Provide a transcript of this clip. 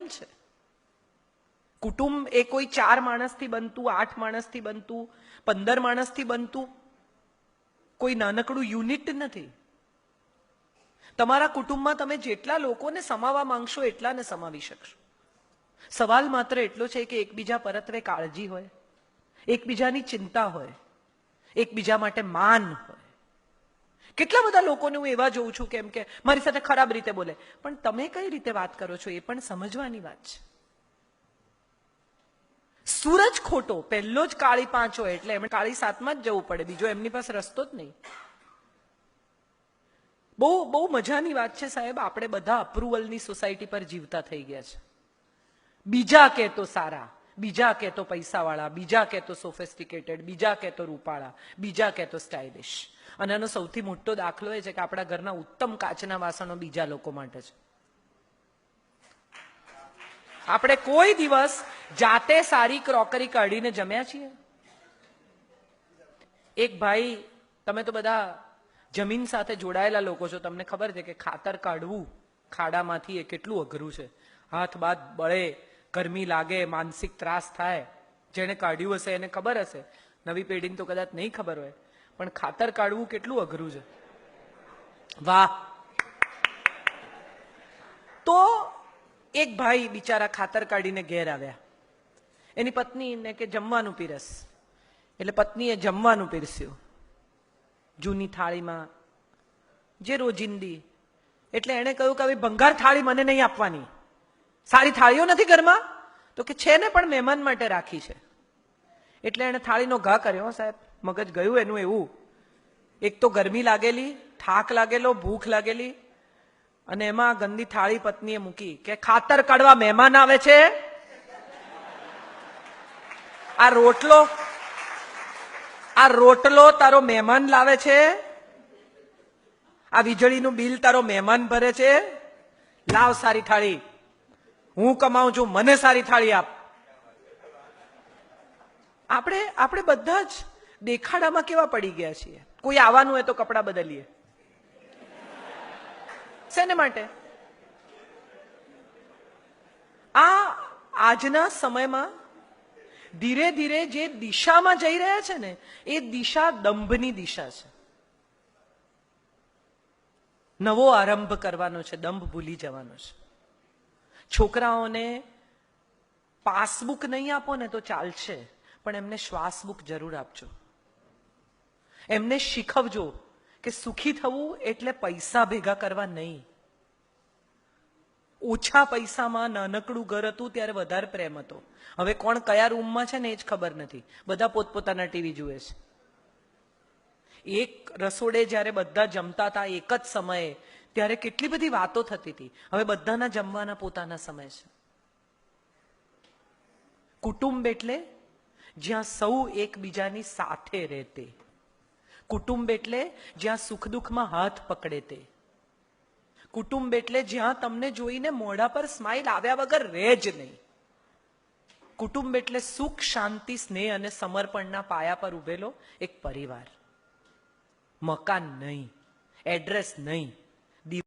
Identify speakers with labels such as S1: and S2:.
S1: છે. કુટુંબ એ કોઈ 4 માણસથી બનતું, 8 માણસથી બનતું, 15 માણસથી બનતું કોઈ નાનકડું યુનિટ નથી. તમારા કુટુંબમાં તમે જેટલા લોકોને સમાવવા માંગશો એટલાને સમાવી શકશો. સવાલ માત્ર એટલો છે કે એકબીજા પરત્વે કાળજી હોય, એકબીજાની ચિંતા હોય, એકબીજા માટે માન હોય. કેટલા બધા લોકોને હું એવા જોઉં છું કેમ કે મારી સાથે ખરાબ રીતે બોલે, પણ તમે કઈ રીતે વાત કરો છો એ પણ સમજવાની વાત છે. સૂરજ ખોટો પહેલો જ કાળી 5 હોય એટલે એમને કાળી 7માં જ જવું પડે, બીજો એમની પાસે રસ્તો જ નહીં. બહુ મજાની વાત છે સાહેબ, આપણે બધા અપ્રુવલની સોસાયટી પર જીવતા થઈ ગયા છે. બીજા કે તો સારા, બીજા કે તો પૈસાવાળા, બીજા કે તો સોફિસ્ટિકેટેડ, બીજા કે તો રૂપાળા, બીજા કે તો સ્ટાઇલિશ. અને આનો સૌથી મોટો દાખલો એ છે કે આપણા ઘરના ઉત્તમ કાચના વાસણો બીજા લોકો માટે છે. આપણે કોઈ દિવસ જાતે સારી ક્રોકરી કાઢીને જમ્યા છીએ? એક ભાઈ, તમે તો બધા જમીન સાથે જોડાયેલા લોકો છો, તમને ખબર છે કે ખાતર કાઢવું ખાડામાંથી એ કેટલું અઘરું છે. હાથ બાદ બળે, ગરમી લાગે, માનસિક ત્રાસ થાય. જેને કાઢ્યું હશે એને ખબર હશે, નવી પેઢીને તો કદાચ નહીં ખબર હોય, પણ ખાતર કાઢવું કેટલું અઘરું છે. વાહ. તો એક ભાઈ બિચારા ખાતર કાઢીને ઘેર આવ્યા. એની પત્નીને કે જમવાનું પીરસ, એટલે પત્નીએ જમવાનું પીરસ્યું જૂની થાળીમાં, જે રોજિંદી. એટલે એને કહ્યું કે હવે ભંગાર થાળી મને નહીં આપવાની, સારી થાળીઓ નથી ઘરમાં? તો કે છે ને, પણ મહેમાન માટે રાખી છે. એટલે એને થાળીનો ઘા કર્યો સાહેબ, મગજ ગયું એનું એવું. એક તો ગરમી લાગેલી, થાક લાગેલો, ભૂખ લાગેલી, અને એમાં ગંદી થાળી પત્નીએ મૂકી કે ખાતર કાઢવા મહેમાન આવે છે, આ રોટલો તારો મહેમાન લાવે છે, આ વીજળીનું બિલ તારો મહેમાન ભરે છે, લાવ સારી થાળી, હું કમાઉં છું, મને સારી થાળી આપ. આપણે બધા જ દેખાડામાં કેવા પડી ગયા છીએ. કોઈ આવવાનું હોય તો કપડાં બદલીએ. શેને માટે? આજના સમયમાં ધીરે ધીરે જે દિશામાં જઈ રહ્યા છે ને, એ દિશા દંભની દિશા છે. નવો આરંભ કરવાનો છે, દંભ ભૂલી જવાનો છે. છોકરાઓને પાસબુક નહીં આપો ને તો ચાલશે, પણ એમને શ્વાસબુક જરૂર આપજો. એમને શીખવજો કે સુખી થવું એટલે પૈસા ભેગા કરવા નહીં. ઓછા પૈસામાં નાનકડું ઘર હતું ત્યારે વધારે પ્રેમ હતો. હવે કોણ કયા રૂમમાં છે ને એ જ ખબર નથી, બધા પોતપોતાના ટીવી જુએ છે. એક રસોડે જ્યારે બધા જમતા હતા એક જ સમયે, ત્યારે કેટલી બધી વાતો થતી હતી. હવે બધાના જમવાના પોતાના સમય છે. કુટુંબ એટલે જ્યાં સૌ એકબીજાની સાથે રહેતે. કુટુંબ એટલે જ્યાં સુખ દુઃખમાં હાથ પકડે તે. કુટુંબ એટલે જ્યાં તમને જોઈને મોઢા પર સ્માઇલ આવ્યા વગર રહે જ નહીં. કુટુંબ એટલે સુખ, શાંતિ, સ્નેહ અને સમર્પણના પાયા પર ઉભેલો એક પરિવાર. મકાન નહીં, એડ્રેસ નહીં,